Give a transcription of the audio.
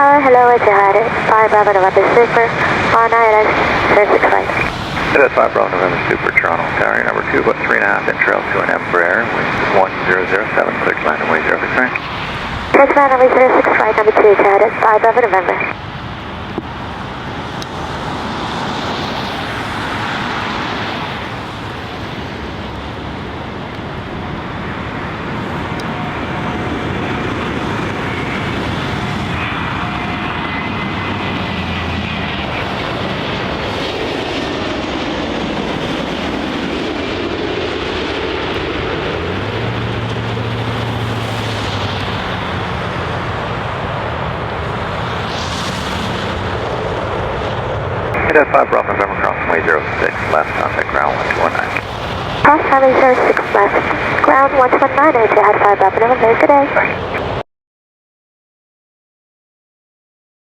Hello, ETIHAD 5 Bravo November Super on ILS 06 flight. ETIHAD 5 Bravo November Super, Toronto, carrier number 2, about 3.5 inch trail to an Embraer, wind 1007, clear to land runway 06 right. Clear to land runway 06 flight number 2, ETIHAD 5 Bravo November. ETIHAD 5 Bravo November, cross runway 06, left, contact ground 1219. Cross runway 06 left, ground 119, ETIHAD 5 Bravo November, good day.